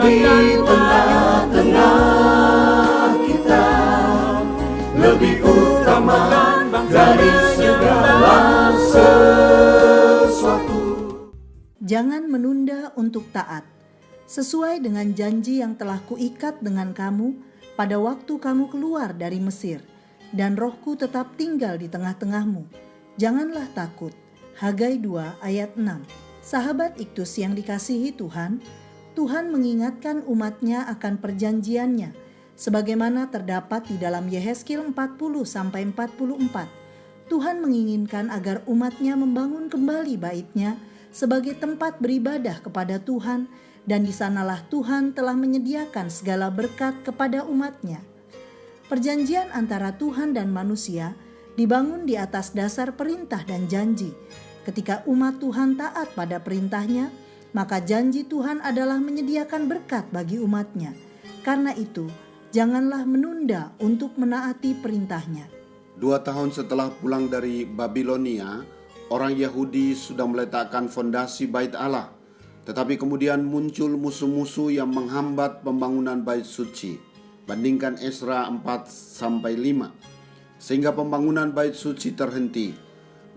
tengah-tengah kita lebih utama dari segala sesuatu. Jangan menunda untuk taat. Sesuai dengan janji yang telah kuikat dengan kamu pada waktu kamu keluar dari Mesir, dan Rohku tetap tinggal di tengah-tengahmu. Janganlah takut. Hagai 2 ayat 6. Sahabat Iktus yang dikasihi Tuhan, Tuhan mengingatkan umatnya akan perjanjiannya, sebagaimana terdapat di dalam Yehezkiel 40-44. Tuhan menginginkan agar umatnya membangun kembali bait-Nya sebagai tempat beribadah kepada Tuhan, dan di sanalah Tuhan telah menyediakan segala berkat kepada umat-Nya. Perjanjian antara Tuhan dan manusia dibangun di atas dasar perintah dan janji. Ketika umat Tuhan taat pada perintah-Nya, maka janji Tuhan adalah menyediakan berkat bagi umat-Nya. Karena itu, janganlah menunda untuk menaati perintah-Nya. 2 tahun setelah pulang dari Babilonia, orang Yahudi sudah meletakkan fondasi bait Allah. Tetapi kemudian muncul musuh-musuh yang menghambat pembangunan bait suci. Bandingkan Esra 4-5. Sehingga pembangunan bait suci terhenti.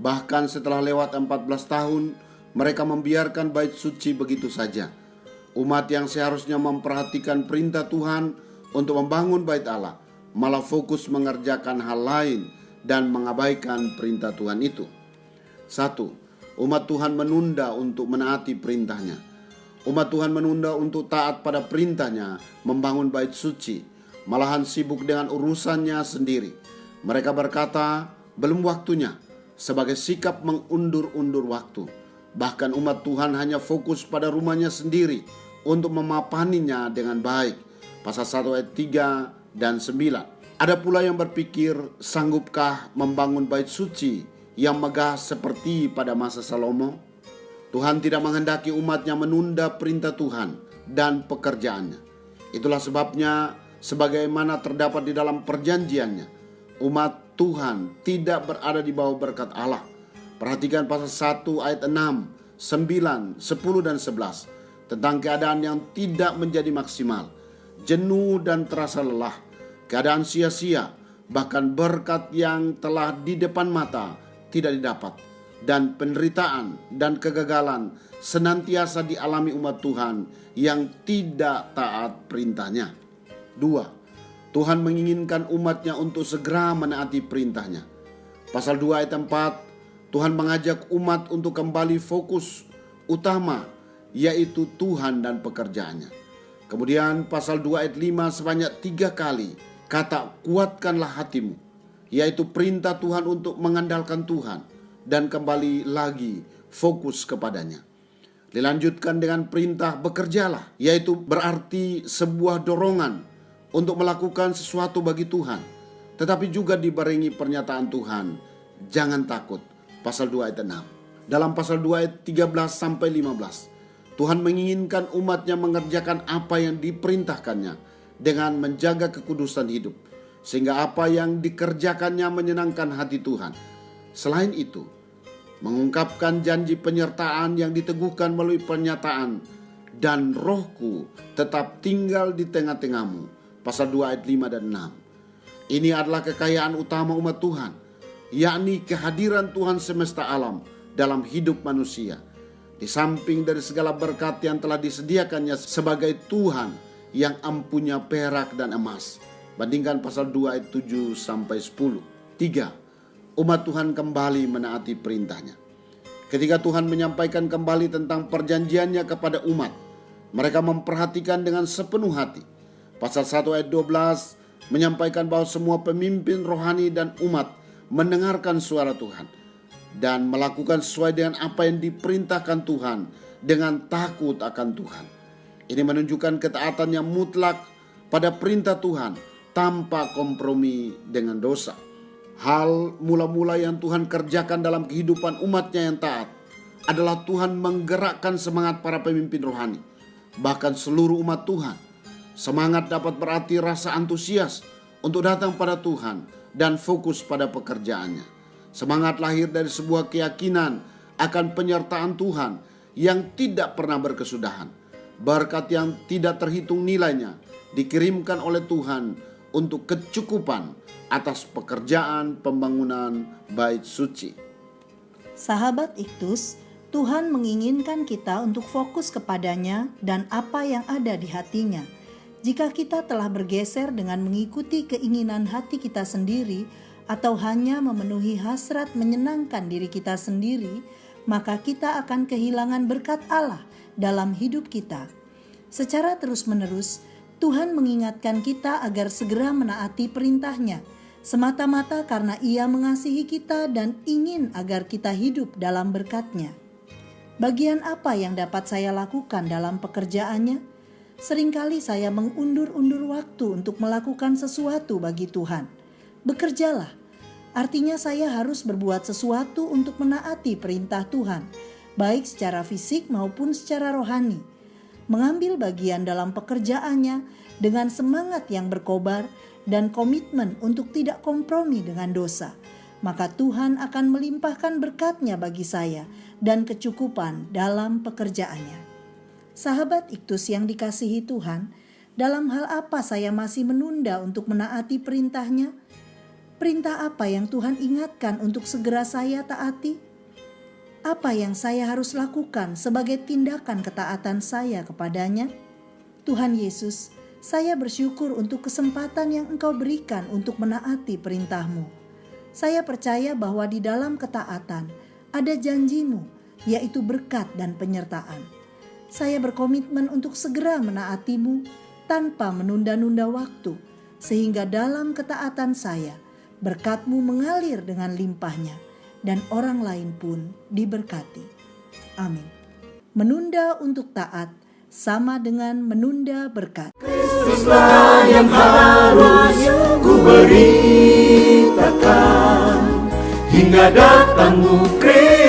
Bahkan setelah lewat 14 tahun, mereka membiarkan bait suci begitu saja. Umat yang seharusnya memperhatikan perintah Tuhan untuk membangun bait Allah, malah fokus mengerjakan hal lain dan mengabaikan perintah Tuhan itu. 1. Umat Tuhan menunda untuk menaati perintah-Nya. Umat Tuhan menunda untuk taat pada perintah-Nya membangun bait suci, malahan sibuk dengan urusannya sendiri. Mereka berkata, belum waktunya, sebagai sikap mengundur-undur waktu. Bahkan umat Tuhan hanya fokus pada rumahnya sendiri untuk memapaninya dengan baik. Pasal 1 ayat 3 dan 9. Ada pula yang berpikir, sanggupkah membangun bait suci yang megah seperti pada masa Salomo? Tuhan tidak menghendaki umatnya menunda perintah Tuhan dan pekerjaannya. Itulah sebabnya, sebagaimana terdapat di dalam perjanjiannya, umat Tuhan tidak berada di bawah berkat Allah. Perhatikan pasal 1 ayat 6, 9, 10 dan 11 tentang keadaan yang tidak menjadi maksimal, jenuh dan terasa lelah, keadaan sia-sia, bahkan berkat yang telah di depan mata tidak didapat, dan penderitaan dan kegagalan senantiasa dialami umat Tuhan yang tidak taat perintah-Nya. 2. Tuhan menginginkan umat-Nya untuk segera menaati perintah-Nya. Pasal 2 ayat 4, Tuhan mengajak umat untuk kembali fokus utama, yaitu Tuhan dan pekerjaannya. Kemudian pasal 2 ayat 5 sebanyak 3 kali kata kuatkanlah hatimu, yaitu perintah Tuhan untuk mengandalkan Tuhan dan kembali lagi fokus kepadanya. Dilanjutkan dengan perintah bekerjalah, yaitu berarti sebuah dorongan untuk melakukan sesuatu bagi Tuhan, tetapi juga dibarengi pernyataan Tuhan, jangan takut. Pasal 2 ayat 6. Dalam pasal 2 ayat 13-15, Tuhan menginginkan umat-Nya mengerjakan apa yang diperintahkannya dengan menjaga kekudusan hidup, sehingga apa yang dikerjakannya menyenangkan hati Tuhan. Selain itu, mengungkapkan janji penyertaan yang diteguhkan melalui pernyataan, dan Rohku tetap tinggal di tengah-tengahmu. Pasal 2 ayat 5 dan 6. Ini adalah kekayaan utama umat Tuhan, yakni kehadiran Tuhan semesta alam dalam hidup manusia. Di samping dari segala berkat yang telah disediakannya sebagai Tuhan yang empunya perak dan emas. Bandingkan pasal 2 ayat 7-10. 3. Umat Tuhan kembali menaati perintah-Nya. Ketika Tuhan menyampaikan kembali tentang perjanjiannya kepada umat, mereka memperhatikan dengan sepenuh hati. Pasal 1 ayat 12 menyampaikan bahwa semua pemimpin rohani dan umat mendengarkan suara Tuhan dan melakukan sesuai dengan apa yang diperintahkan Tuhan dengan takut akan Tuhan. Ini menunjukkan ketaatan yang mutlak pada perintah Tuhan tanpa kompromi dengan dosa. Hal mula-mula yang Tuhan kerjakan dalam kehidupan umat-Nya yang taat adalah Tuhan menggerakkan semangat para pemimpin rohani, bahkan seluruh umat Tuhan. Semangat dapat berarti rasa antusias untuk datang pada Tuhan dan fokus pada pekerjaannya. Semangat lahir dari sebuah keyakinan akan penyertaan Tuhan yang tidak pernah berkesudahan. berkat yang tidak terhitung nilainya dikirimkan oleh Tuhan untuk kecukupan atas pekerjaan pembangunan bait suci. Sahabat Iktus, Tuhan menginginkan kita untuk fokus kepadanya dan apa yang ada di hatinya. Jika kita telah bergeser dengan mengikuti keinginan hati kita sendiri atau hanya memenuhi hasrat menyenangkan diri kita sendiri, maka kita akan kehilangan berkat Allah dalam hidup kita. Secara terus-menerus, Tuhan mengingatkan kita agar segera menaati perintah-Nya, semata-mata karena Ia mengasihi kita dan ingin agar kita hidup dalam berkat-Nya. Bagian apa yang dapat saya lakukan dalam pekerjaannya? Seringkali saya mengundur-undur waktu untuk melakukan sesuatu bagi Tuhan. Bekerjalah, artinya saya harus berbuat sesuatu untuk menaati perintah Tuhan, baik secara fisik maupun secara rohani. Mengambil bagian dalam pekerjaannya dengan semangat yang berkobar dan komitmen untuk tidak kompromi dengan dosa. Maka Tuhan akan melimpahkan berkat-Nya bagi saya dan kecukupan dalam pekerjaannya. Sahabat Iktus yang dikasihi Tuhan, dalam hal apa saya masih menunda untuk menaati perintah-Nya? Perintah apa yang Tuhan ingatkan untuk segera saya taati? Apa yang saya harus lakukan sebagai tindakan ketaatan saya kepadanya? Tuhan Yesus, saya bersyukur untuk kesempatan yang Engkau berikan untuk menaati perintah-Mu. Saya percaya bahwa di dalam ketaatan ada janji-Mu, yaitu berkat dan penyertaan. Saya berkomitmen untuk segera menaati-Mu tanpa menunda-nunda waktu, sehingga dalam ketaatan saya, berkat-Mu mengalir dengan limpahnya, dan orang lain pun diberkati. Amin. Menunda untuk taat sama dengan menunda berkat. Kristuslah yang harus ku beritakan hingga datangmu Kristus.